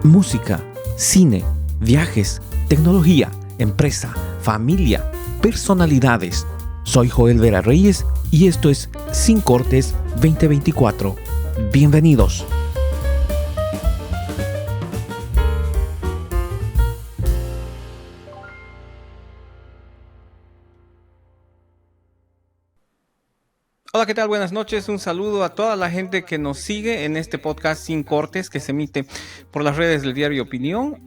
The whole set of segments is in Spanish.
música, cine, viajes, tecnología, empresa, familia, personalidades. Soy Joel Vera Reyes y esto es Sin Cortes 2024. Bienvenidos. Hola, ¿qué tal? Buenas noches. Un saludo a toda la gente que nos sigue en este podcast Sin Cortes que se emite por las redes del diario Opinión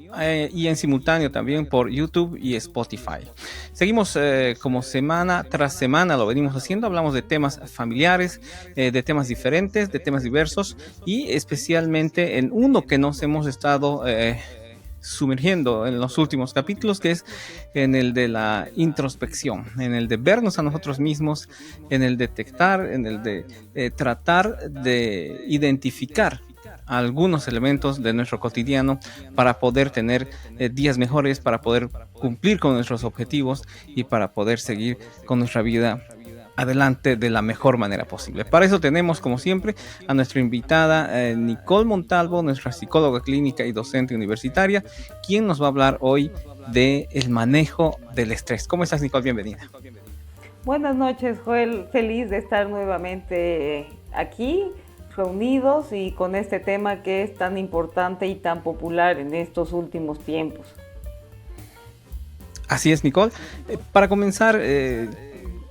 y en simultáneo también por YouTube y Spotify. Seguimos como semana tras semana lo venimos haciendo. Hablamos de temas familiares, de temas diferentes, de temas diversos y especialmente en uno que nos hemos estado sumergiendo en los últimos capítulos, que es en el de la introspección, en el de vernos a nosotros mismos, en el de detectar, en el de tratar de identificar algunos elementos de nuestro cotidiano para poder tener días mejores, para poder cumplir con nuestros objetivos y para poder seguir con nuestra vida adelante de la mejor manera posible. Para eso tenemos, como siempre, a nuestra invitada Nicole Montalvo, nuestra psicóloga clínica y docente universitaria, quien nos va a hablar hoy del manejo del estrés. ¿Cómo estás, Nicole? Bienvenida. Buenas noches, Joel. Feliz de estar nuevamente aquí, reunidos y con este tema que es tan importante y tan popular en estos últimos tiempos. Así es, Nicole. Para comenzar,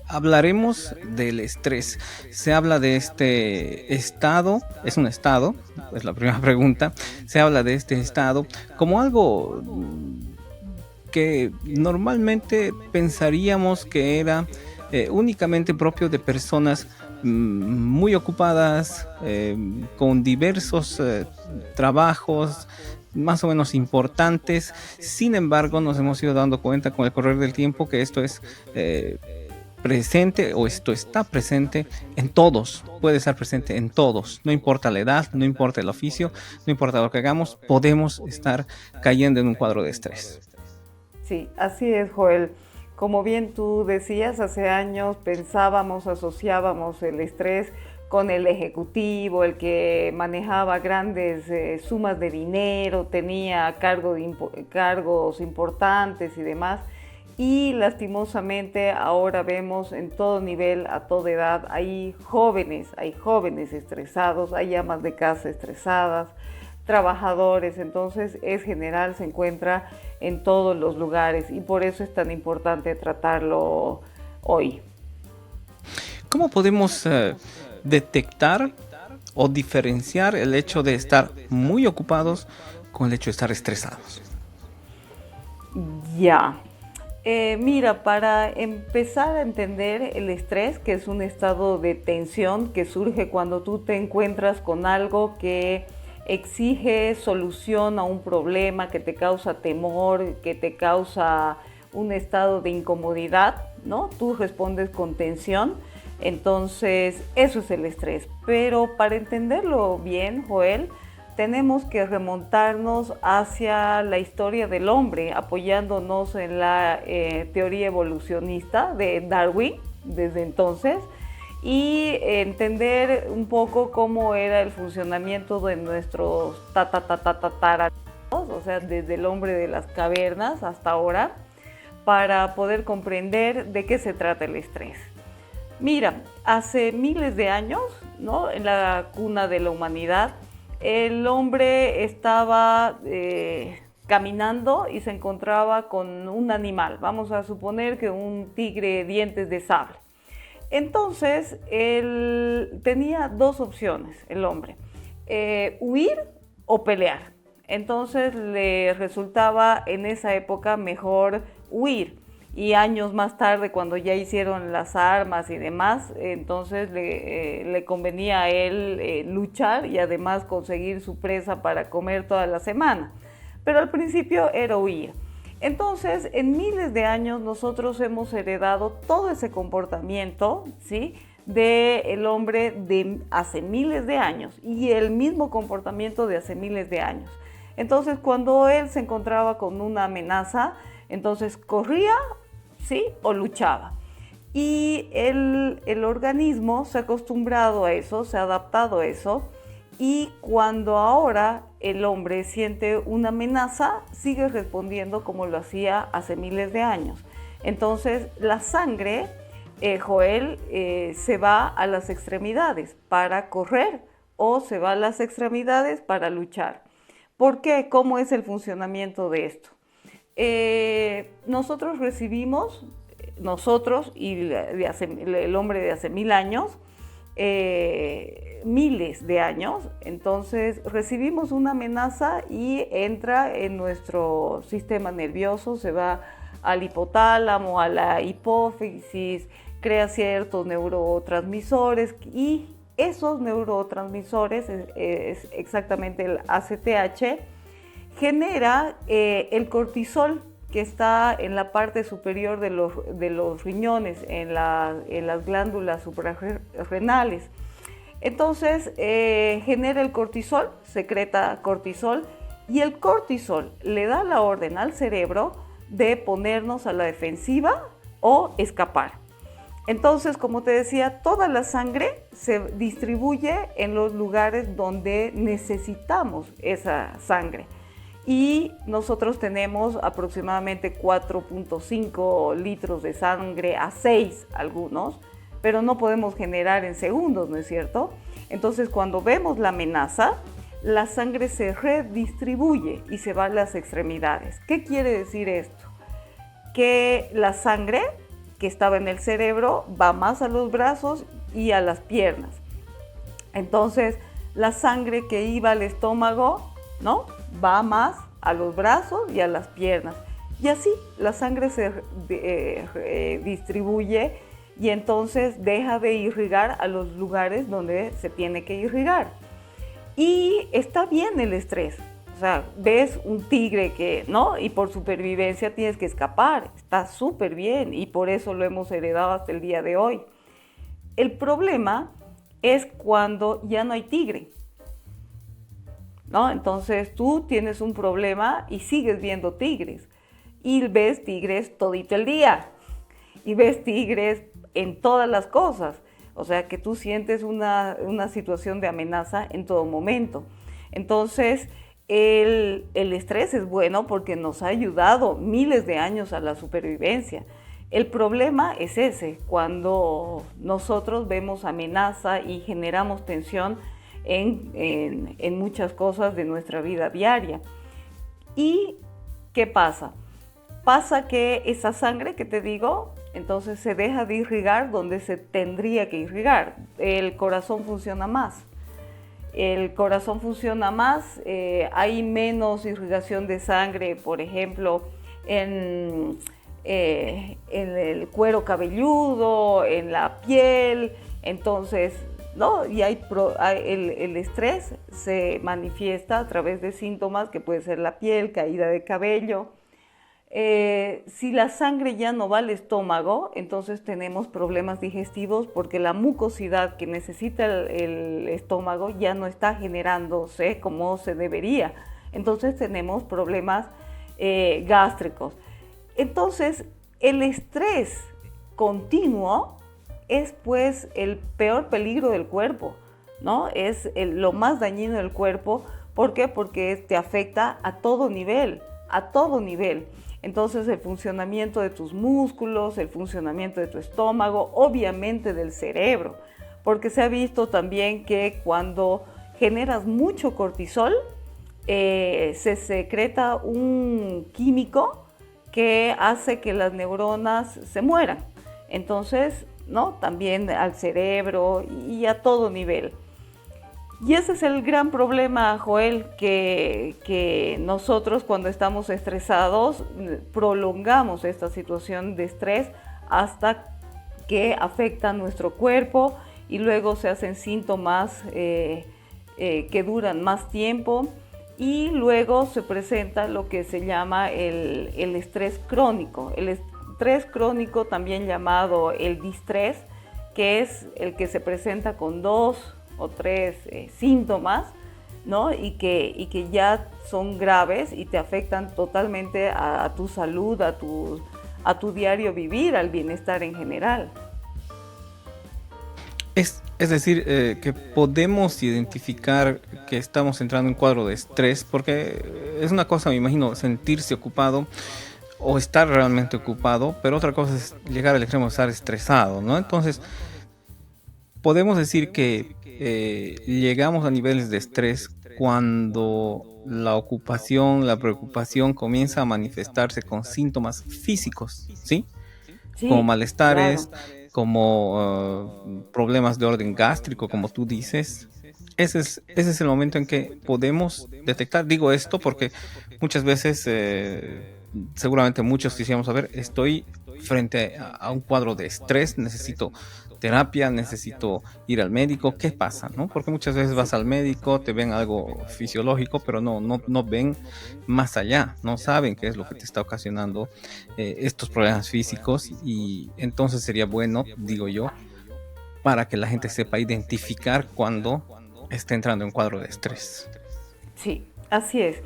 hablaremos del estrés. Se habla de este estado, es un estado, es la primera pregunta. Se habla de este estado como algo que normalmente pensaríamos que era únicamente propio de personas muy ocupadas, con diversos trabajos más o menos importantes. Sin embargo, nos hemos ido dando cuenta con el correr del tiempo que esto es presente, o esto está presente en todos, puede estar presente en todos, no importa la edad, no importa el oficio, no importa lo que hagamos, podemos estar cayendo en un cuadro de estrés. Sí, así es, Joel. Como bien tú decías, hace años pensábamos, asociábamos el estrés con el ejecutivo, el que manejaba grandes sumas de dinero, tenía cargos importantes y demás. Y lastimosamente ahora vemos en todo nivel, a toda edad, hay jóvenes estresados, hay amas de casa estresadas, trabajadores, entonces es general, se encuentra en todos los lugares y por eso es tan importante tratarlo hoy. ¿Cómo podemos detectar o diferenciar el hecho de estar muy ocupados con el hecho de estar estresados? Mira, para empezar a entender el estrés, que es un estado de tensión que surge cuando tú te encuentras con algo que exige solución a un problema, que te causa temor, que te causa un estado de incomodidad, ¿no? Tú respondes con tensión, entonces eso es el estrés. Pero para entenderlo bien, Joel, tenemos que remontarnos hacia la historia del hombre, apoyándonos en la teoría evolucionista de Darwin desde entonces, y entender un poco cómo era el funcionamiento de nuestros tatarabuelos, o sea, desde el hombre de las cavernas hasta ahora, para poder comprender de qué se trata el estrés. Mira, hace miles de años, ¿no?, en la cuna de la humanidad, el hombre estaba caminando y se encontraba con un animal, vamos a suponer que un tigre de dientes de sable. Entonces, él tenía dos opciones, el hombre, huir o pelear. Entonces, le resultaba en esa época mejor huir. Y años más tarde, cuando ya hicieron las armas y demás, entonces le convenía a él luchar y además conseguir su presa para comer toda la semana. Pero al principio era huir. Entonces, en miles de años nosotros hemos heredado todo ese comportamiento, ¿sí?, del hombre de hace miles de años y el mismo comportamiento de hace miles de años. Entonces, cuando él se encontraba con una amenaza, entonces corría, ¿sí?, o luchaba. Y el organismo se ha acostumbrado a eso, se ha adaptado a eso y cuando ahora el hombre siente una amenaza, sigue respondiendo como lo hacía hace miles de años. Entonces, la sangre, Joel, se va a las extremidades para correr o se va a las extremidades para luchar. ¿Por qué? ¿Cómo es el funcionamiento de esto? Nosotros recibimos, nosotros y el hombre de hace 1000 años, miles de años, entonces recibimos una amenaza y entra en nuestro sistema nervioso, se va al hipotálamo, a la hipófisis, crea ciertos neurotransmisores y esos neurotransmisores, es exactamente el ACTH, genera el cortisol que está en la parte superior de los riñones, en las glándulas suprarrenales. Entonces genera el cortisol, secreta cortisol, y el cortisol le da la orden al cerebro de ponernos a la defensiva o escapar. Entonces, como te decía, toda la sangre se distribuye en los lugares donde necesitamos esa sangre. Y nosotros tenemos aproximadamente 4.5 litros de sangre a 6 algunos, pero no podemos generar en segundos, ¿no es cierto? Entonces, cuando vemos la amenaza, la sangre se redistribuye y se va a las extremidades. ¿Qué quiere decir esto? Que la sangre que estaba en el cerebro va más a los brazos y a las piernas. Entonces, la sangre que iba al estómago, ¿no?, va más a los brazos y a las piernas. Y así la sangre se distribuye y entonces deja de irrigar a los lugares donde se tiene que irrigar. Y está bien el estrés. O sea, ves un tigre que, ¿no?, y por supervivencia tienes que escapar. Está súper bien y por eso lo hemos heredado hasta el día de hoy. El problema es cuando ya no hay tigre, ¿no? Entonces tú tienes un problema y sigues viendo tigres. Y ves tigres todito el día. Y ves tigres en todas las cosas. O sea, que tú sientes una situación de amenaza en todo momento. Entonces, el estrés es bueno porque nos ha ayudado miles de años a la supervivencia. El problema es ese, cuando nosotros vemos amenaza y generamos tensión en muchas cosas de nuestra vida diaria. ¿Y qué pasa? Pasa que esa sangre que te digo, entonces se deja de irrigar donde se tendría que irrigar. El corazón funciona más. El corazón funciona más, hay menos irrigación de sangre, por ejemplo, en el cuero cabelludo, en la piel, entonces, ¿no? Y el estrés se manifiesta a través de síntomas que puede ser la piel, caída de cabello. Si la sangre ya no va al estómago, entonces tenemos problemas digestivos porque la mucosidad que necesita el estómago ya no está generándose como se debería. Entonces tenemos problemas gástricos. Entonces el estrés continuo es pues el peor peligro del cuerpo, ¿no? Es lo más dañino del cuerpo. ¿Por qué? Porque te afecta a todo nivel, a todo nivel. Entonces el funcionamiento de tus músculos, el funcionamiento de tu estómago, obviamente del cerebro, porque se ha visto también que cuando generas mucho cortisol, se secreta un químico que hace que las neuronas se mueran. Entonces, ¿no?, también al cerebro y a todo nivel. Y ese es el gran problema, Joel, que nosotros cuando estamos estresados prolongamos esta situación de estrés hasta que afecta a nuestro cuerpo y luego se hacen síntomas que duran más tiempo y luego se presenta lo que se llama el estrés crónico. El estrés crónico, también llamado el distrés, que es el que se presenta con 2 o 3 síntomas, ¿no? Y que ya son graves y te afectan totalmente a tu salud, a tu diario vivir, al bienestar en general. Es decir, que podemos identificar que estamos entrando en un cuadro de estrés, porque es una cosa, me imagino, sentirse ocupado o estar realmente ocupado, pero otra cosa es llegar al extremo de estar estresado, ¿no? Entonces, podemos decir que llegamos a niveles de estrés cuando la ocupación, la preocupación comienza a manifestarse con síntomas físicos, ¿sí? Como Sí, claro. malestares, como problemas de orden gástrico, como tú dices. Ese es el momento en que podemos detectar. Digo esto porque muchas veces, seguramente muchos quisiéramos saber, estoy frente a un cuadro de estrés, necesito terapia, necesito ir al médico, ¿qué pasa? ¿No? Porque muchas veces vas Sí, al médico, te ven algo fisiológico, pero no ven más allá, no saben qué es lo que te está ocasionando estos problemas físicos, y entonces sería bueno, digo yo, para que la gente sepa identificar cuando está entrando en cuadro de estrés. sí, así es.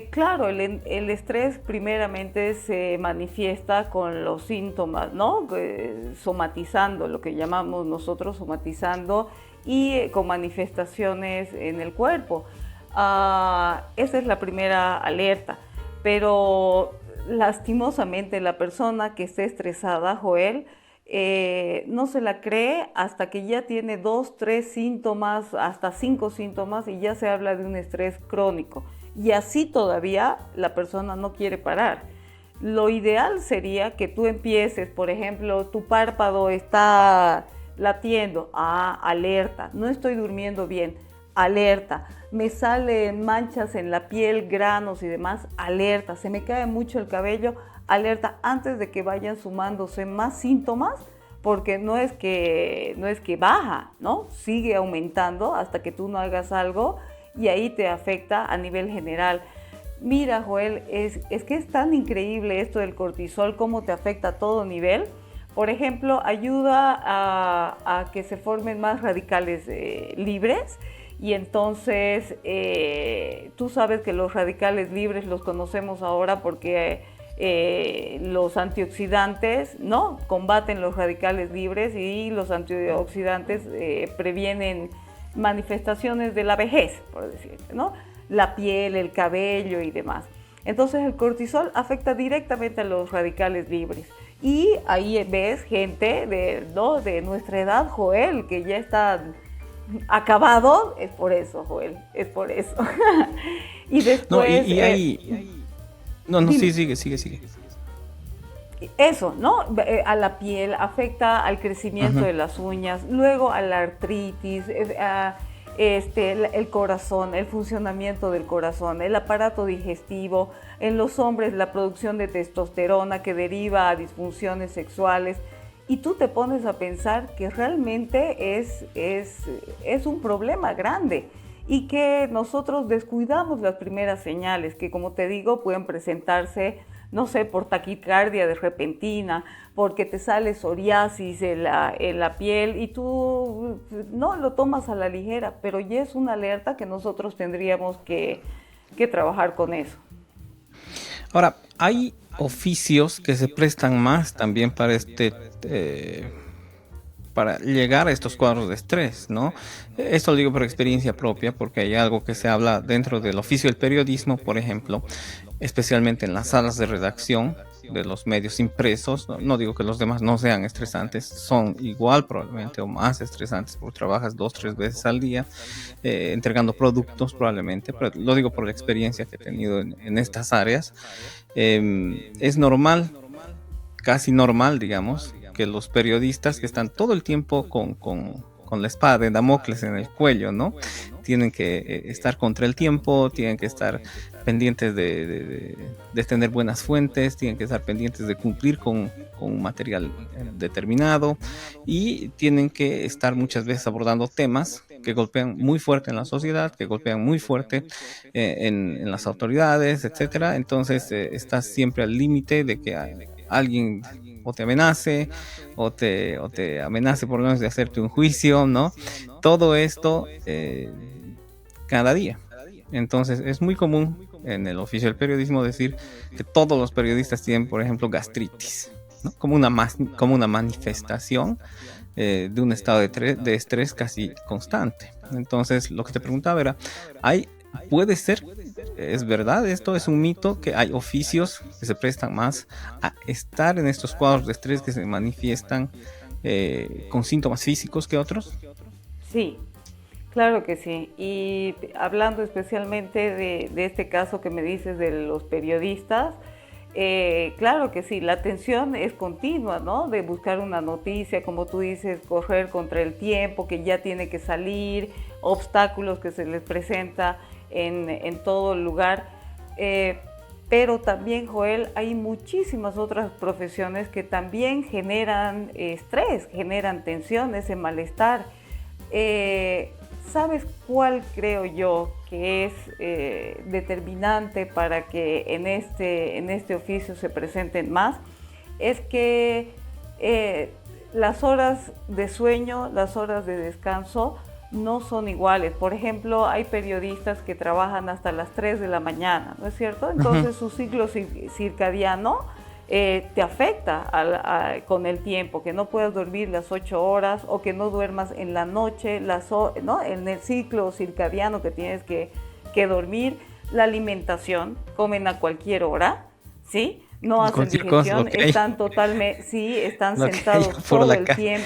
Claro, el estrés primeramente se manifiesta con los síntomas, ¿no? Somatizando, lo que llamamos nosotros somatizando, y con manifestaciones en el cuerpo. Esa es la primera alerta. Pero lastimosamente la persona que esté estresada, Joel, no se la cree hasta que ya tiene 2, 3 síntomas, hasta 5 síntomas, y ya se habla de un estrés crónico. Y así todavía la persona no quiere parar. Lo ideal sería que tú empieces, por ejemplo, tu párpado está latiendo, alerta, no estoy durmiendo bien, alerta, me salen manchas en la piel, granos y demás, alerta, se me cae mucho el cabello, alerta, antes de que vayan sumándose más síntomas, porque no es que baja, ¿no? Sigue aumentando hasta que tú no hagas algo, y ahí te afecta a nivel general. Mira, Joel, es que es tan increíble esto del cortisol, cómo te afecta a todo nivel. Por ejemplo, ayuda a que se formen más radicales libres, y entonces tú sabes que los radicales libres los conocemos ahora porque los antioxidantes, ¿no?, combaten los radicales libres, y los antioxidantes previenen manifestaciones de la vejez, por decirlo, ¿no? La piel, el cabello y demás. Entonces el cortisol afecta directamente a los radicales libres. Y ahí ves gente ¿no?, de nuestra edad, Joel, que ya está acabado. Es por eso, Joel, es por eso. Y No, después, y ahí... No, no, sí, dime. sigue. Eso, ¿no? A la piel, afecta al crecimiento Ujú. de las uñas, luego a la artritis, el corazón, el funcionamiento del corazón, el aparato digestivo, en los hombres la producción de testosterona que deriva a disfunciones sexuales. Y tú te pones a pensar que realmente es un problema grande, y que nosotros descuidamos las primeras señales, que, como te digo, pueden presentarse, no sé, por taquicardia de repentina, porque te sale psoriasis en la piel, y tú no lo tomas a la ligera, pero ya es una alerta que nosotros tendríamos que trabajar con eso. Ahora, hay oficios que se prestan más también para eh, para llegar a estos cuadros de estrés, ¿no? Esto lo digo por experiencia propia, porque hay algo que se habla dentro del oficio del periodismo, por ejemplo, especialmente en las salas de redacción de los medios impresos. No digo que los demás no sean estresantes, son igual probablemente o más estresantes, porque trabajas 2, 3 veces al día entregando productos probablemente, pero lo digo por la experiencia que he tenido en estas áreas. Es normal, casi normal, digamos, que los periodistas que están todo el tiempo con la espada de Damocles en el cuello, ¿no? Tienen que estar contra el tiempo, tienen que estar pendientes de tener buenas fuentes, tienen que estar pendientes de cumplir con un material determinado, y tienen que estar muchas veces abordando temas que golpean muy fuerte en la sociedad, que golpean muy fuerte en las autoridades, etcétera. Entonces estás siempre al límite de que alguien o te amenace, o te amenace por lo menos de hacerte un juicio, ¿no? Todo esto cada día. Entonces es muy común en el oficio del periodismo decir que todos los periodistas tienen, por ejemplo, gastritis, ¿no? Como una manifestación de un estado de estrés casi constante. Entonces, lo que te preguntaba era, puede ser, es verdad, esto es un mito, que hay oficios que se prestan más a estar en estos cuadros de estrés que se manifiestan con síntomas físicos que otros. Sí, claro que sí. Y hablando especialmente de este caso que me dices de los periodistas, claro que sí, la tensión es continua, ¿no? De buscar una noticia, como tú dices, correr contra el tiempo, que ya tiene que salir, obstáculos que se les presenta en todo lugar. Pero también, Joel, hay muchísimas otras profesiones que también generan estrés, generan tensión, ese malestar. ¿Sabes cuál creo yo que es determinante para que en este oficio se presenten más? Es que las horas de sueño, las horas de descanso no son iguales. Por ejemplo, hay periodistas que trabajan hasta las 3 de la mañana, ¿no es cierto? Entonces su ciclo circadiano te afecta con el tiempo, que no puedas dormir las 8 horas o que no duermas en la noche, ¿no? En el ciclo circadiano que tienes que dormir. La alimentación, comen a cualquier hora, ¿sí? No hacen Cualquier cosa, digestión, ok. están totalmente, sí, están Lo que sentados hay por la calle.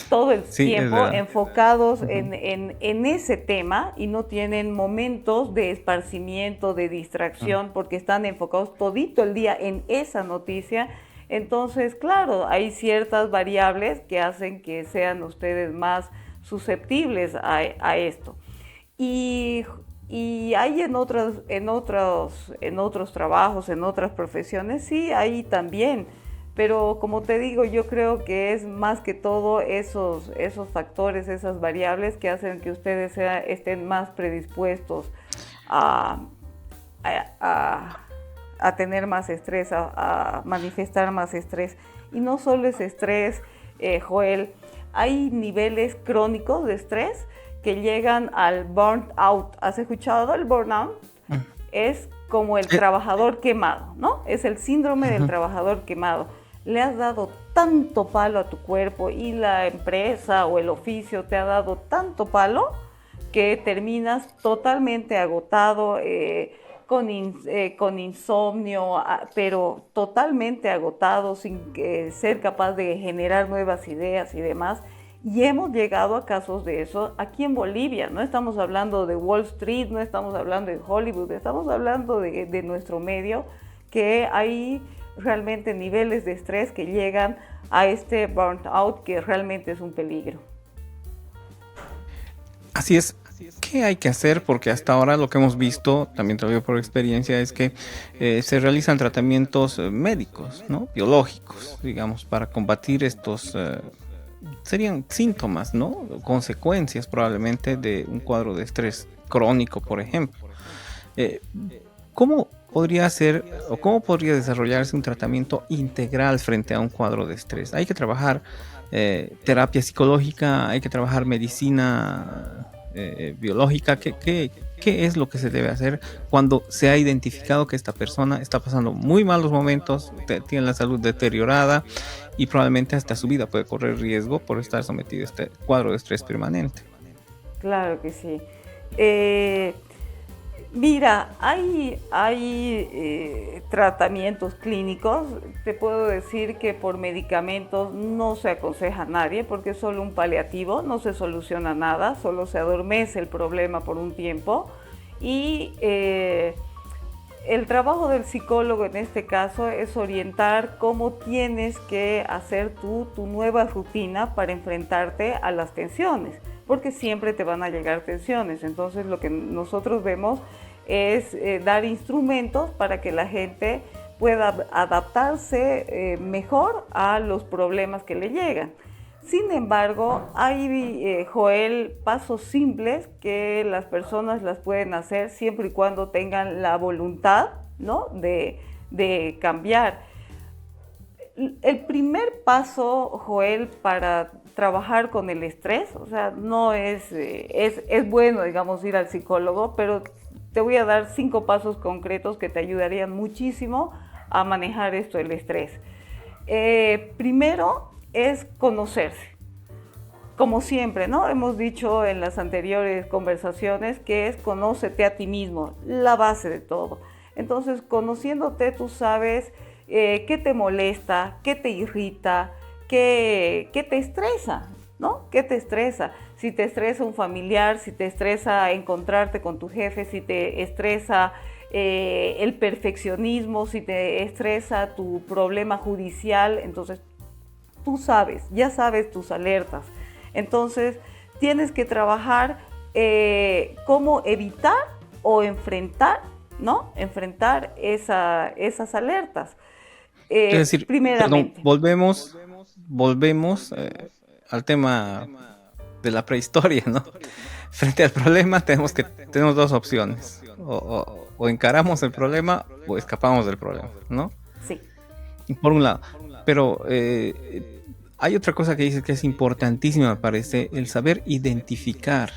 todo el Sí, es tiempo verdad. enfocados Ujú. en ese tema y no tienen momentos de esparcimiento, de Mm. distracción, porque están enfocados todito el día en esa noticia. Entonces, claro, hay ciertas variables que hacen que sean ustedes más susceptibles a esto. Y, y hay en otros trabajos, en otras profesiones, sí, hay también. Pero como te digo, yo creo que es más que todo esos factores, esas variables que hacen que ustedes estén más predispuestos a, a, a, a tener más estrés, a manifestar más estrés. Y no solo es estrés, Joel, hay niveles crónicos de estrés que llegan al burnout. ¿Has escuchado el burnout? Mm. Es como el Eh, trabajador quemado, ¿no? Es el síndrome del ujú. trabajador quemado. Le has dado tanto palo a tu cuerpo y la empresa o el oficio te ha dado tanto palo que terminas totalmente agotado, con insomnio, pero totalmente agotado, sin ser capaz de generar nuevas ideas y demás. Y hemos llegado a casos de eso aquí en Bolivia. No estamos hablando de Wall Street, no estamos hablando de Hollywood, estamos hablando de nuestro medio, que hay realmente niveles de estrés que llegan a este burnout, que realmente es un peligro. Así es. ¿Qué hay que hacer? Porque hasta ahora lo que hemos visto, también te lo digo por experiencia, es que se realizan tratamientos médicos, ¿no? Biológicos, digamos, para combatir estos, serían síntomas, ¿no? Consecuencias probablemente de un cuadro de estrés crónico, por ejemplo. Eh, ¿Cómo podría ser o cómo podría desarrollarse un tratamiento integral frente a un cuadro de estrés? Hay que trabajar terapia psicológica, hay que trabajar medicina biológica. ¿Qué es lo que se debe hacer cuando se ha identificado que esta persona está pasando muy malos momentos, tiene la salud deteriorada y probablemente hasta su vida puede correr riesgo por estar sometido a este cuadro de estrés permanente? Claro que sí. Eh, Mira, hay tratamientos clínicos. Te puedo decir que por medicamentos no se aconseja a nadie porque es solo un paliativo, no se soluciona nada, solo se adormece el problema por un tiempo. Y el trabajo del psicólogo en este caso es orientar cómo tienes que hacer tu nueva rutina para enfrentarte a las tensiones, porque siempre te van a llegar tensiones. Entonces lo que nosotros vemos es dar instrumentos para que la gente pueda adaptarse mejor a los problemas que le llegan. Sin embargo, hay, Joel, pasos simples que las personas las pueden hacer siempre y cuando tengan la voluntad, ¿no? de cambiar. El primer paso, Joel, para trabajar con el estrés, o sea, no es bueno, digamos, ir al psicólogo, pero te voy a dar 5 pasos concretos que te ayudarían muchísimo a manejar esto, el estrés. Primero, es conocerse. Como siempre, ¿no? Hemos dicho en las anteriores conversaciones que es conócete a ti mismo, la base de todo. Entonces, conociéndote, tú sabes qué te molesta, qué te irrita, qué te estresa, ¿no? ¿Qué te estresa? Si te estresa un familiar, si te estresa encontrarte con tu jefe, si te estresa el perfeccionismo, si te estresa tu problema judicial, entonces tú sabes, ya sabes tus alertas. Entonces tienes que trabajar cómo evitar o enfrentar, ¿no? Enfrentar esas alertas. Es decir, perdón, Primeramente. volvemos al tema de la prehistoria, ¿no? Frente al problema tenemos dos opciones. O encaramos el problema o escapamos del problema, ¿no? Sí. Por un lado. Pero hay otra cosa que dices que es importantísima, me parece, el saber identificar,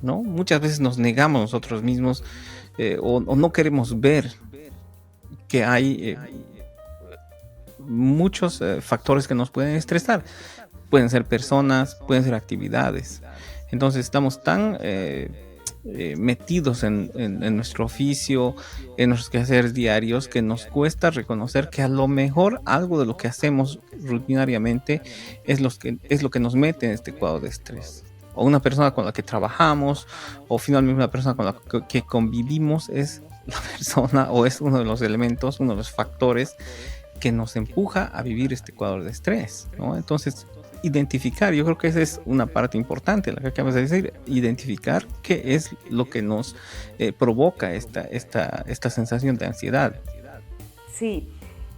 ¿no? Muchas veces nos negamos nosotros mismos o no queremos ver que hay muchos factores que nos pueden estresar. Pueden ser personas, pueden ser actividades. Entonces estamos tan metidos en nuestro oficio, en nuestros quehaceres diarios, que nos cuesta reconocer que a lo mejor algo de lo que hacemos rutinariamente es lo que nos mete en este cuadro de estrés. O una persona con la que trabajamos, o finalmente una persona con la que convivimos es la persona o es uno de los elementos, uno de los factores que nos empuja a vivir este cuadro de estrés, ¿no? Entonces, identificar, yo creo que esa es una parte importante, la que acabas de decir, identificar qué es lo que nos provoca esta sensación de ansiedad. Sí,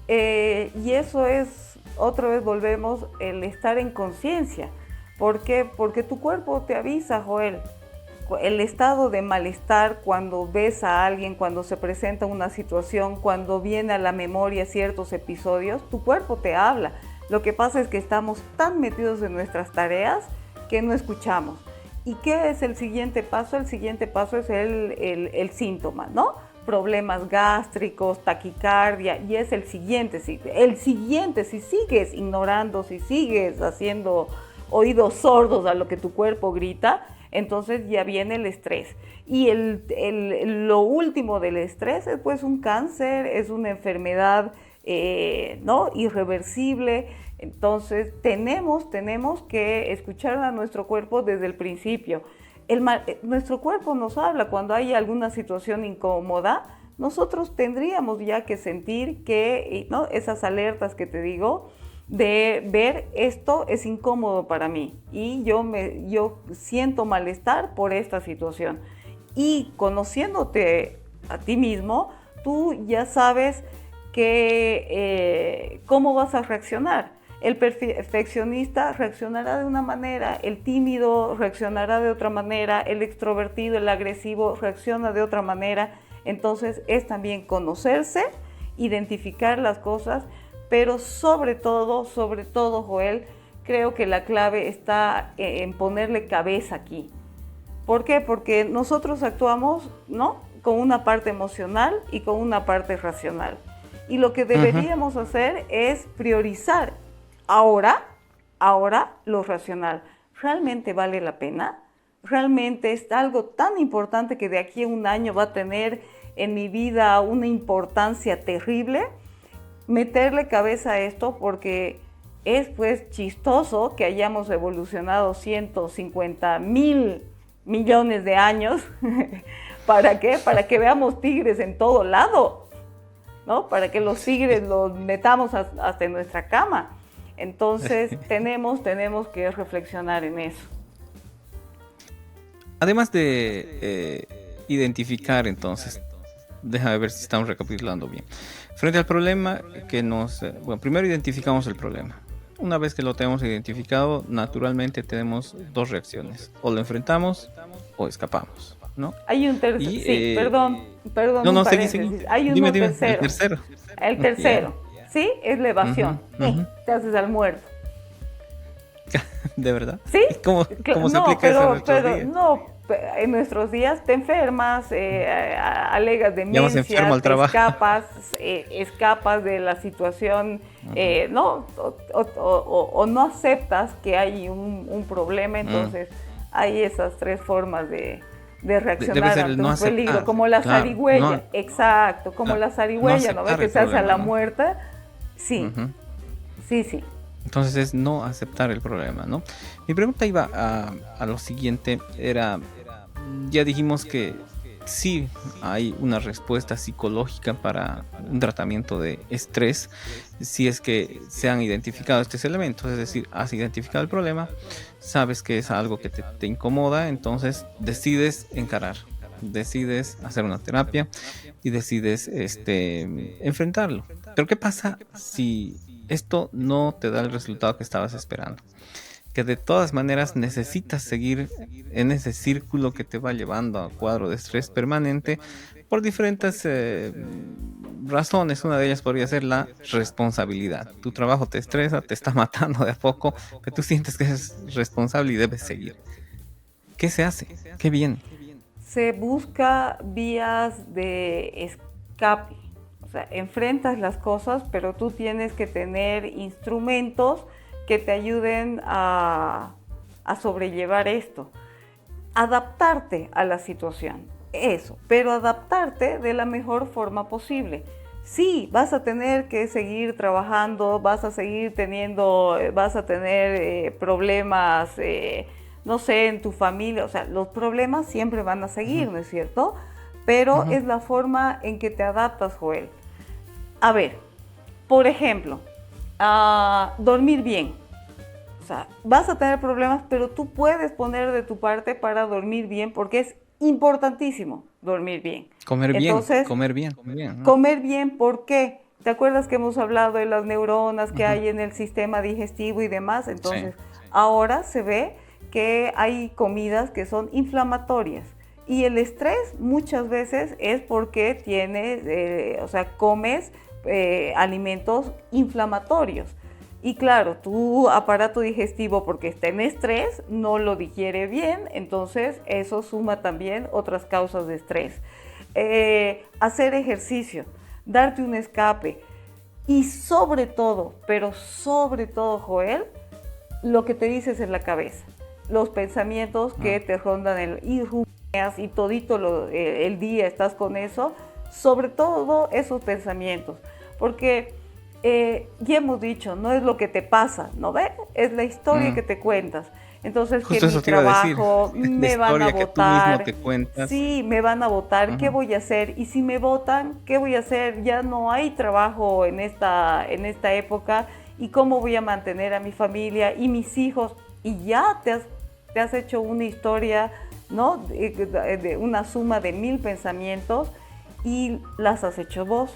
y eso es, otra vez volvemos, el estar en conciencia. ¿Por qué? Porque tu cuerpo te avisa, Joel. El estado de malestar cuando ves a alguien, cuando se presenta una situación, cuando viene a la memoria ciertos episodios, tu cuerpo te habla. Lo que pasa es que estamos tan metidos en nuestras tareas que no escuchamos. ¿Y qué es el siguiente paso? El siguiente paso es el síntoma, ¿no? Problemas gástricos, taquicardia, y es el siguiente. El siguiente, si sigues ignorando, si sigues haciendo oídos sordos a lo que tu cuerpo grita, entonces ya viene el estrés. Y lo último del estrés es pues un cáncer, es una enfermedad ¿no? irreversible. Entonces tenemos que escuchar a nuestro cuerpo desde el principio. Nuestro cuerpo nos habla cuando hay alguna situación incómoda. Nosotros tendríamos ya que sentir que, ¿no? esas alertas que te digo, de ver esto es incómodo para mí y yo siento malestar por esta situación. Y conociéndote a ti mismo, tú ya sabes cómo vas a reaccionar. El perfeccionista reaccionará de una manera, el tímido reaccionará de otra manera, el extrovertido, el agresivo reacciona de otra manera. Entonces es también conocerse, identificar las cosas, pero sobre todo, Joel, creo que la clave está en ponerle cabeza aquí. ¿Por qué? Porque nosotros actuamos, ¿no? con una parte emocional y con una parte racional. Y lo que deberíamos hacer es priorizar ahora lo racional. ¿Realmente vale la pena? ¿Realmente es algo tan importante que de aquí a un año va a tener en mi vida una importancia terrible? Meterle cabeza a esto, porque es pues chistoso que hayamos evolucionado 150,000 millones de años. ¿Para qué? Para que veamos tigres en todo lado, ¿no? Para que los tigres los metamos hasta en nuestra cama. Entonces tenemos que reflexionar en eso. Además de identificar, entonces, déjame ver si estamos recapitulando bien. Frente al problema bueno, primero identificamos el problema. Una vez que lo tenemos identificado, naturalmente tenemos dos reacciones. O lo enfrentamos o escapamos, ¿no? Hay un tercero. Sí, perdón. No, seguí. Hay Dime, tercero. el tercero. El tercero, ¿sí? Es la evasión. Te haces al muerto. ¿De verdad? ¿Sí? ¿Cómo se aplica eso en nuestros días? No, en nuestros días te enfermas, alegas Llamas demencia, enfermo al te trabajo. escapas de la situación, Ujú. ¿no? O no aceptas que hay un problema, Mm. entonces hay esas tres formas de Debe reaccionar ser el ante no un peligro, aceptar, como la claro, zarigüeya, exacto, como claro, la no zarigüeya, ¿no ve? aceptar Que el se hace a problema, la ¿no? muerta, sí, Ujú. sí, sí. Entonces es no aceptar el problema, ¿no? Mi pregunta iba a lo siguiente, era, ya dijimos que sí hay una respuesta psicológica para un tratamiento de estrés, si es que se han identificado estos elementos, es decir, has identificado el problema, sabes que es algo que te incomoda, entonces decides encarar, decides hacer una terapia y decides enfrentarlo. Pero ¿qué pasa si esto no te da el resultado que estabas esperando? Que de todas maneras necesitas seguir en ese círculo que te va llevando a cuadro de estrés permanente por diferentes razones. Una de ellas podría ser la responsabilidad. Tu trabajo te estresa, te está matando de a poco, pero tú sientes que eres responsable y debes seguir. ¿Qué se hace? ¿Qué viene? Se busca vías de escape. O sea, enfrentas las cosas, pero tú tienes que tener instrumentos que te ayuden a sobrellevar esto. Adaptarte a la situación, eso, pero adaptarte de la mejor forma posible. Sí, vas a tener que seguir trabajando, vas a seguir teniendo, vas a tener problemas, no sé, en tu familia, o sea, los problemas siempre van a seguir, Ujú, ¿no es cierto? Pero ujú. es la forma en que te adaptas, Joel. A ver, por ejemplo, dormir bien. O sea, vas a tener problemas, pero tú puedes poner de tu parte para dormir bien porque es importantísimo dormir bien. Entonces, Comer bien, bien, ¿no? comer bien, ¿por qué? ¿Te acuerdas que hemos hablado de las neuronas que Ujú. hay en el sistema digestivo y demás? Sí. Entonces, ahora se ve que hay comidas que son inflamatorias. Y el estrés muchas veces es porque tienes, o sea, comes alimentos inflamatorios. Y claro, tu aparato digestivo, porque está en estrés, no lo digiere bien, entonces eso suma también otras causas de estrés. Hacer ejercicio, darte un escape y sobre todo, pero sobre todo, Joel, lo que te dices en la cabeza, los pensamientos que Mm. te rondan y rumias y todito el día estás con eso, sobre todo esos pensamientos, porque ya hemos dicho, no es lo que te pasa, ¿no ves? Es la historia Mm. que te cuentas. Entonces, que Justo mi eso te iba a decir, trabajo, la me van a historia que tú mismo votar, te cuentas. sí, me van a votar, ¿qué Ujú. voy a hacer? Y si me votan, ¿qué voy a hacer? Ya no hay trabajo en esta época, ¿y cómo voy a mantener a mi familia y mis hijos? Y ya te has hecho una historia, ¿no? De una suma de 1000 pensamientos y las has hecho vos.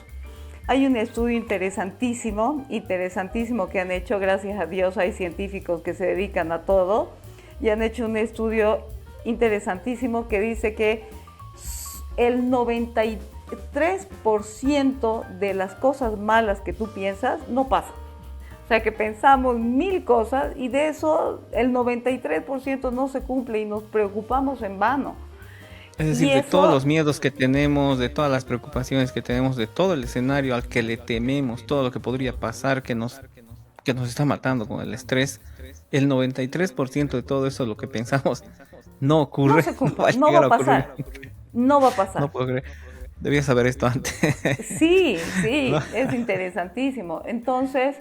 Hay un estudio interesantísimo, interesantísimo que han hecho, gracias a Dios hay científicos que se dedican a todo, y han hecho un estudio interesantísimo que dice que el 93% de las cosas malas que tú piensas no pasan. O sea que pensamos 1000 cosas y de eso el 93% no se cumple y nos preocupamos en vano. Es Y decir, de todos eso los miedos que tenemos, de todas las preocupaciones que tenemos, de todo el escenario al que le tememos, todo lo que podría pasar que nos está matando con el estrés, el 93% de todo eso, lo que pensamos, no no ocurre, se no cumple, va a no va llegar a a ocurrir pasar, nunca. no va a No pasar. puedo creer. Debía saber esto antes. Sí, ¿No? sí, es interesantísimo. Entonces,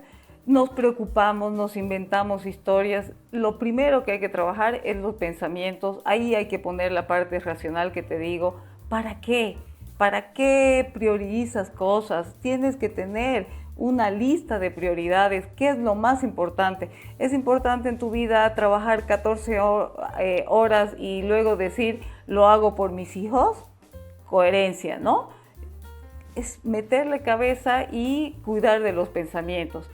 nos preocupamos, nos inventamos historias. Lo primero que hay que trabajar es los pensamientos. Ahí hay que poner la parte racional que te digo. ¿Para qué? ¿Para qué priorizas cosas? Tienes que tener una lista de prioridades. ¿Qué es lo más importante? Es importante en tu vida trabajar 14 horas y luego decir, lo hago por mis hijos. Coherencia, ¿no? Es meterle cabeza y cuidar de los pensamientos.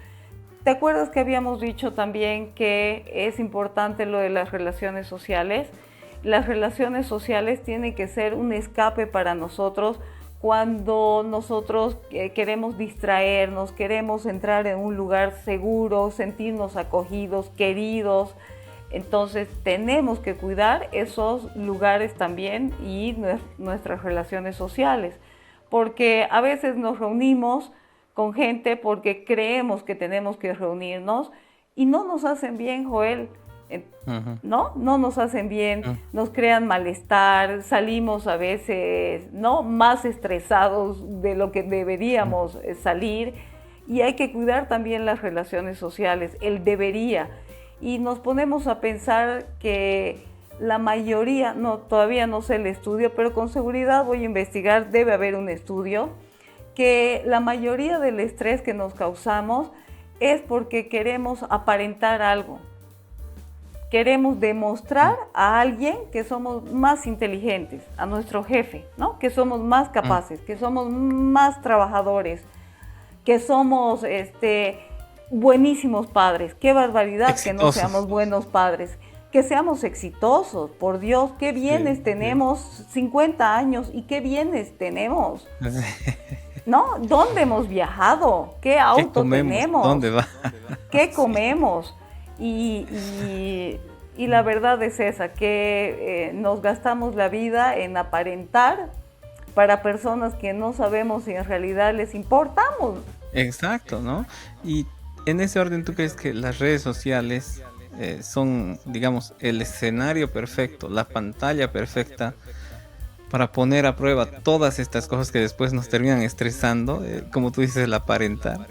¿Te acuerdas que habíamos dicho también que es importante lo de las relaciones sociales? Las relaciones sociales tienen que ser un escape para nosotros cuando nosotros queremos distraernos, queremos entrar en un lugar seguro, sentirnos acogidos, queridos. Entonces tenemos que cuidar esos lugares también y nuestras relaciones sociales, porque a veces nos reunimos con gente porque creemos que tenemos que reunirnos y no nos hacen bien, Joel. ¿No? No nos hacen bien, nos crean malestar, salimos a veces, ¿no? Más estresados de lo que deberíamos salir, y hay que cuidar también las relaciones sociales, el debería. Y nos ponemos a pensar que la mayoría, no, todavía no sé el estudio, pero con seguridad voy a investigar, debe haber un estudio, que la mayoría del estrés que nos causamos es porque queremos aparentar algo. Queremos demostrar a alguien que somos más inteligentes, a nuestro jefe, ¿no? Que somos más capaces, que somos más trabajadores, que somos buenísimos padres. Qué barbaridad exitosos. Que no seamos buenos padres. Que seamos exitosos, por Dios, qué bienes tenemos, 50 años, y qué bienes tenemos. ¿No? ¿Dónde hemos viajado? ¿Qué auto tenemos? ¿Dónde va? ¿Qué comemos? Y la verdad es esa, que nos gastamos la vida en aparentar para personas que no sabemos si en realidad les importamos. Exacto, ¿no? Y en ese orden, ¿tú crees que las redes sociales son, digamos, el escenario perfecto, la pantalla perfecta para poner a prueba todas estas cosas que después nos terminan estresando, como tú dices, el aparentar?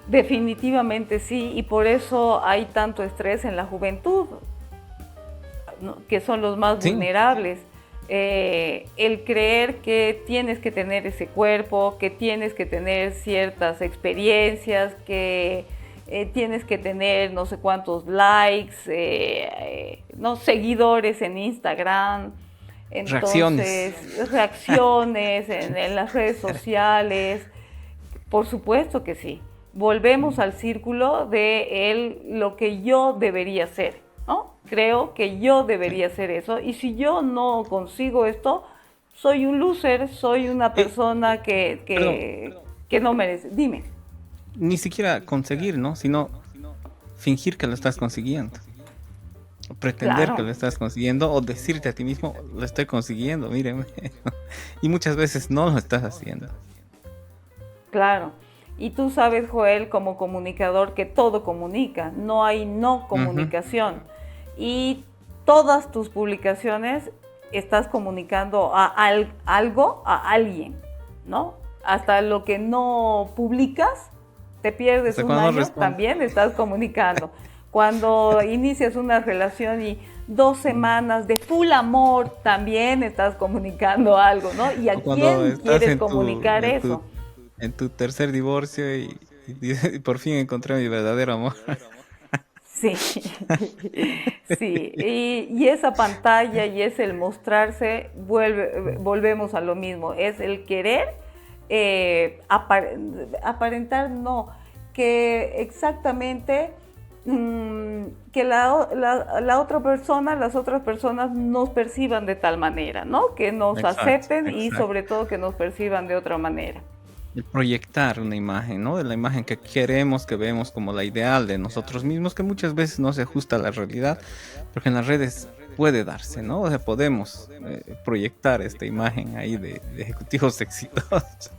Definitivamente sí, y por eso hay tanto estrés en la juventud, ¿no? Que son los más vulnerables. El creer que tienes que tener ese cuerpo, que tienes que tener ciertas experiencias, que tienes que tener no sé cuántos likes, no, seguidores en Instagram, entonces, reacciones en las redes sociales. Por supuesto que sí. Volvemos al círculo de lo que yo debería ser, ¿no? Creo que yo debería ser eso, y si yo no consigo esto, soy un loser, soy una persona que no merece. Dime. Ni siquiera conseguir, ¿no? Sino fingir que lo estás consiguiendo. Pretender que lo estás consiguiendo, o decirte a ti mismo, lo estoy consiguiendo, míreme. Y muchas veces no lo estás haciendo. Claro. Y tú sabes, Joel, como comunicador, que todo comunica, no hay no comunicación. Y todas tus publicaciones estás comunicando algo a alguien, ¿no? Hasta lo que no publicas, te pierdes un año, también estás comunicando. Cuando inicias una relación y 2 semanas de full amor, también estás comunicando algo, ¿no? ¿Y a quién quieres comunicar eso? En tu tercer divorcio y por fin encontré mi verdadero amor. Sí, sí, y esa pantalla y es el mostrarse, volvemos a lo mismo, es el querer aparentar, no, que exactamente que la otra persona, las otras personas nos perciban de tal manera, ¿no? Que nos acepten y sobre todo que nos perciban de otra manera. El proyectar una imagen, ¿no? De la imagen que queremos, que vemos como la ideal de nosotros mismos, que muchas veces no se ajusta a la realidad, porque en las redes puede darse, ¿no? O sea, podemos proyectar esta imagen ahí de ejecutivos exitosos.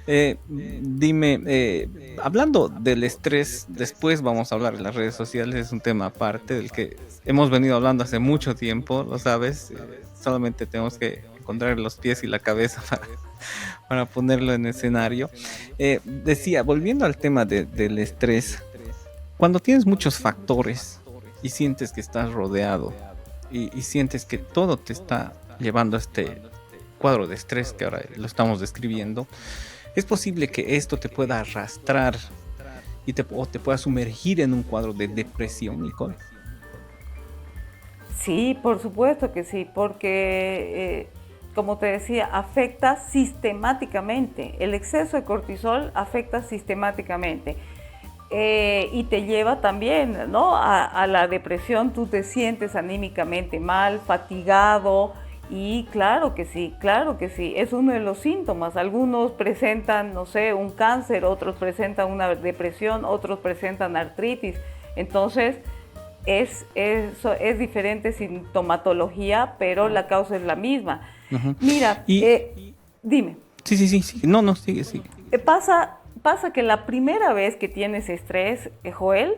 Dime, hablando del estrés, después vamos a hablar de las redes sociales, es un tema aparte del que hemos venido hablando hace mucho tiempo, lo sabes, solamente tenemos que encontrar los pies y la cabeza para ponerlo en escenario. Decía, volviendo al tema del estrés, cuando tienes muchos factores y sientes que estás rodeado y sientes que todo te está llevando a este cuadro de estrés que ahora lo estamos describiendo, es posible que esto te pueda arrastrar y te pueda sumergir en un cuadro de depresión, Nicole. Sí, por supuesto que sí, porque como te decía, afecta sistemáticamente. El exceso de cortisol afecta sistemáticamente y te lleva también, ¿no? a la depresión. Tú te sientes anímicamente mal, fatigado, y claro que sí, es uno de los síntomas. Algunos presentan, no sé, un cáncer, otros presentan una depresión, otros presentan artritis. Entonces, es diferente sintomatología, pero la causa es la misma. Ujú. Mira, dime. Sí. No, no, sigue. Pasa que la primera vez que tienes estrés, Joel,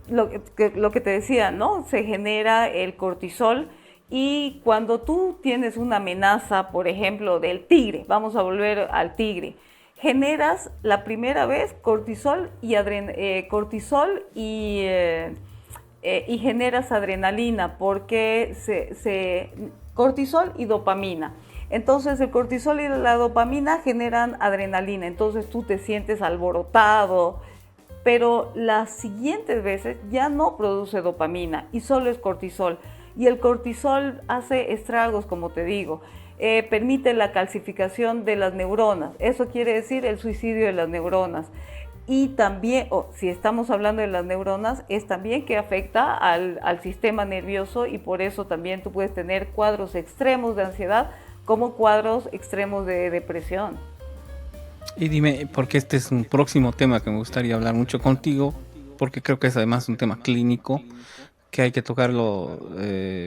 lo que te decía, ¿no? Se genera el cortisol y cuando tú tienes una amenaza, por ejemplo, del tigre, vamos a volver al tigre, generas la primera vez cortisol y generas adrenalina porque cortisol y dopamina. Entonces el cortisol y la dopamina generan adrenalina, entonces tú te sientes alborotado, pero las siguientes veces ya no produce dopamina y solo es cortisol. Y el cortisol hace estragos, como te digo, permite la calcificación de las neuronas, eso quiere decir el suicidio de las neuronas. Y también, si estamos hablando de las neuronas, es también que afecta al sistema nervioso y por eso también tú puedes tener cuadros extremos de ansiedad como cuadros extremos de depresión. Y dime, porque este es un próximo tema que me gustaría hablar mucho contigo, porque creo que es además un tema clínico, que hay que tocarlo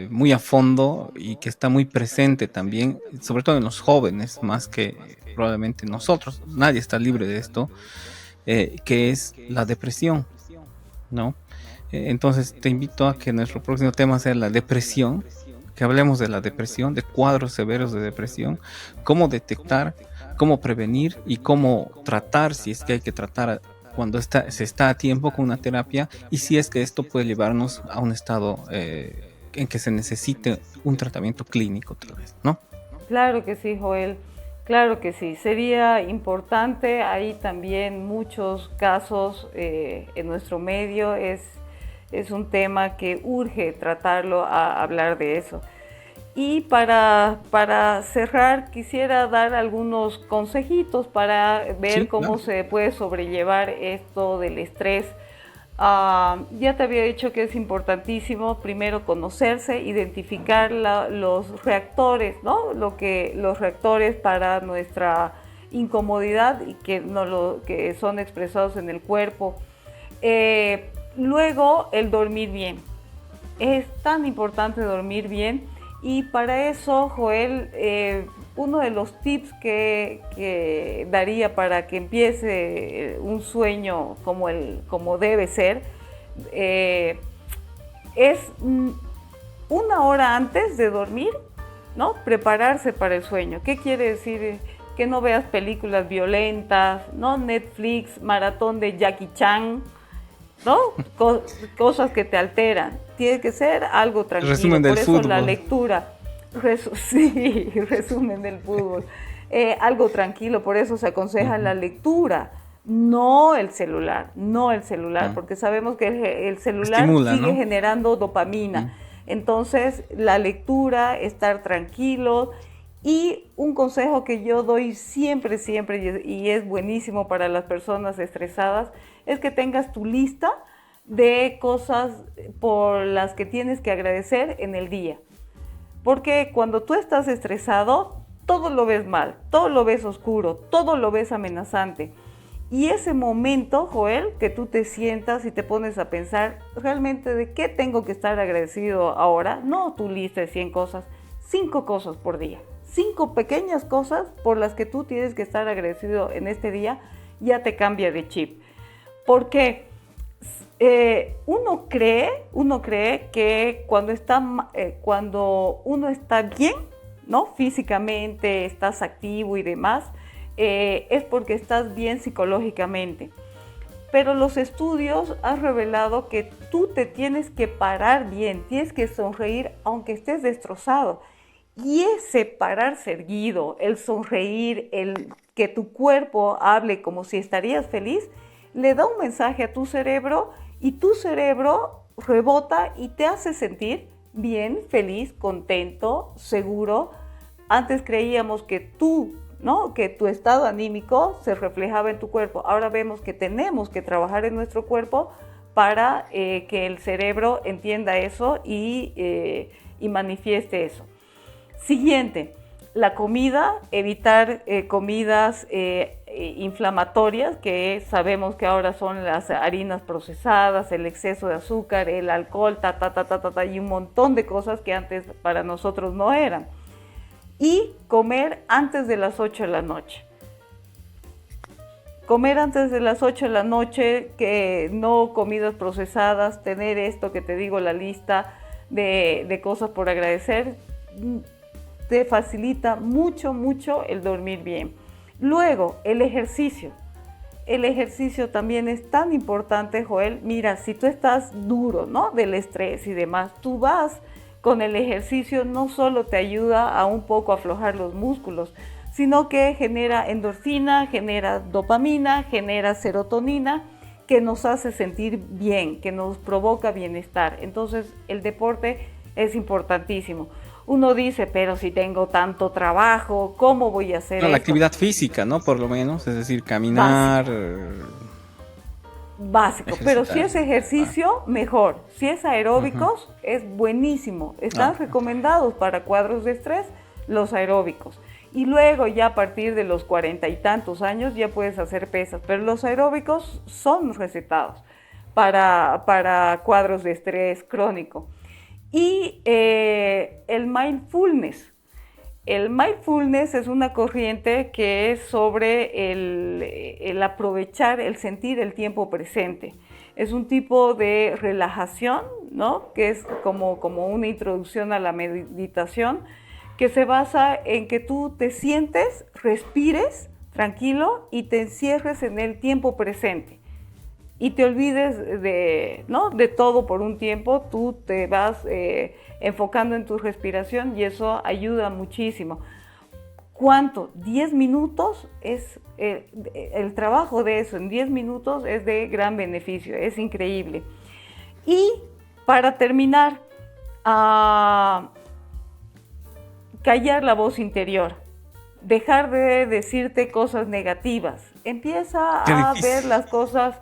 muy a fondo y que está muy presente también, sobre todo en los jóvenes, más que probablemente nosotros. Nadie está libre de esto, que es la depresión, ¿no? Entonces te invito a que nuestro próximo tema sea la depresión, que hablemos de la depresión, de cuadros severos de depresión, cómo detectar, cómo prevenir y cómo tratar, si es que hay que tratar cuando se está a tiempo con una terapia y si es que esto puede llevarnos a un estado en que se necesite un tratamiento clínico tal vez, ¿no? Claro que sí, Joel. Claro que sí, sería importante, hay también muchos casos en nuestro medio, es un tema que urge tratarlo, a hablar de eso. Y para cerrar, quisiera dar algunos consejitos para ver Sí, cómo claro. se puede sobrellevar esto del estrés. Ya te había dicho que es importantísimo primero conocerse, identificar los reactores, ¿no? Los reactores para nuestra incomodidad y que son expresados en el cuerpo. Luego, el dormir bien. Es tan importante dormir bien y para eso, Joel, uno de los tips que daría para que empiece un sueño como debe ser, es una hora antes de dormir, ¿no? Prepararse para el sueño. ¿Qué quiere decir? Que no veas películas violentas, ¿no? Netflix, maratón de Jackie Chan, ¿no? Cosas que te alteran. Tiene que ser algo tranquilo. Resumen del Por eso la fútbol. lectura. Sí, resumen del fútbol. Algo tranquilo, por eso se aconseja la lectura, no el celular, porque sabemos que el celular Estimula, sigue ¿no? generando dopamina. Entonces, la lectura, estar tranquilo. Y un consejo que yo doy siempre, y es buenísimo para las personas estresadas, es que tengas tu lista de cosas por las que tienes que agradecer en el día. Porque cuando tú estás estresado, todo lo ves mal, todo lo ves oscuro, todo lo ves amenazante. Y ese momento, Joel, que tú te sientas y te pones a pensar realmente de qué tengo que estar agradecido ahora, no tu lista de 100 cosas, 5 cosas por día. 5 pequeñas cosas por las que tú tienes que estar agradecido en este día, ya te cambia de chip. Porque uno cree que cuando uno está bien, ¿no? Físicamente, estás activo y demás, es porque estás bien psicológicamente. Pero los estudios han revelado que tú te tienes que parar bien, tienes que sonreír aunque estés destrozado. Y ese pararse erguido, el sonreír, el que tu cuerpo hable como si estarías feliz, le da un mensaje a tu cerebro y tu cerebro rebota y te hace sentir bien, feliz, contento, seguro. Antes creíamos que ¿no? Que tu estado anímico se reflejaba en tu cuerpo. Ahora vemos que tenemos que trabajar en nuestro cuerpo para que el cerebro entienda eso y manifieste eso. Siguiente, la comida, evitar comidas inflamatorias, que sabemos que ahora son las harinas procesadas, el exceso de azúcar, el alcohol, y un montón de cosas que antes para nosotros no eran. Y comer antes de las 8 de la noche. Comer antes de las 8 de la noche, que no comidas procesadas, tener esto que te digo, la lista de cosas por agradecer, te facilita mucho, mucho el dormir bien. Luego, el ejercicio. El ejercicio también es tan importante, Joel. Mira, si tú estás duro, ¿no?, del estrés y demás, tú vas con el ejercicio, no solo te ayuda a un poco aflojar los músculos, sino que genera endorfina, genera dopamina, genera serotonina, que nos hace sentir bien, que nos provoca bienestar. Entonces, el deporte es importantísimo. Uno dice, pero si tengo tanto trabajo, ¿cómo voy a hacer esto? La actividad física, ¿no? Por lo menos, es decir, caminar. Básico, pero si es ejercicio, mejor. Si es aeróbicos, es buenísimo. Están recomendados para cuadros de estrés los aeróbicos. Y luego ya a partir de los 40 y tantos años ya puedes hacer pesas, pero los aeróbicos son recetados para cuadros de estrés crónico. Y el mindfulness. El mindfulness es una corriente que es sobre el aprovechar, el sentir el tiempo presente. Es un tipo de relajación, ¿no?, que es como una introducción a la meditación, que se basa en que tú te sientes, respires tranquilo y te encierres en el tiempo presente. Y te olvides de todo por un tiempo, tú te vas enfocando en tu respiración y eso ayuda muchísimo. ¿Cuánto? 10 minutos es el trabajo de eso, en 10 minutos es de gran beneficio, es increíble. Y para terminar, callar la voz interior, dejar de decirte cosas negativas, empieza a ver las cosas.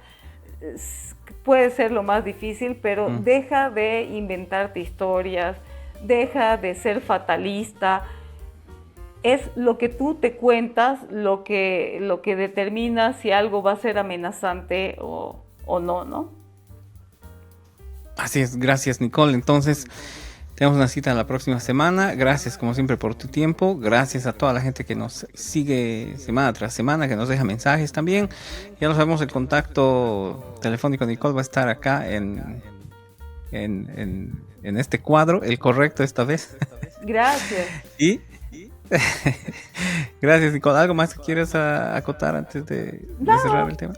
Puede ser lo más difícil, pero deja de inventarte historias, deja de ser fatalista. Es lo que tú te cuentas lo que determina si algo va a ser amenazante o no, ¿no? Así es, gracias, Nicole. Entonces, tenemos una cita la próxima semana. Gracias, como siempre, por tu tiempo. Gracias a toda la gente que nos sigue semana tras semana, que nos deja mensajes también. Ya lo sabemos, el contacto telefónico de Nicole va a estar acá en este cuadro, el correcto esta vez. Gracias. Y gracias, Nicole. ¿Algo más que quieras acotar antes de cerrar el tema?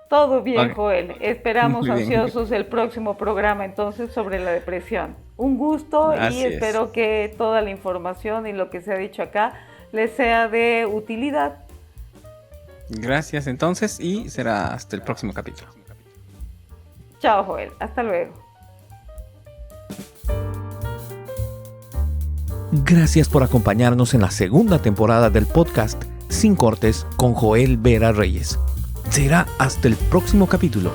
Todo bien, Joel. Esperamos ansiosos el próximo programa entonces sobre la depresión. Un gusto y espero que toda la información y lo que se ha dicho acá les sea de utilidad. Gracias entonces y será hasta el próximo capítulo. Chao, Joel. Hasta luego. Gracias por acompañarnos en la segunda temporada del podcast Sin Cortes con Joel Vera Reyes. Será hasta el próximo capítulo.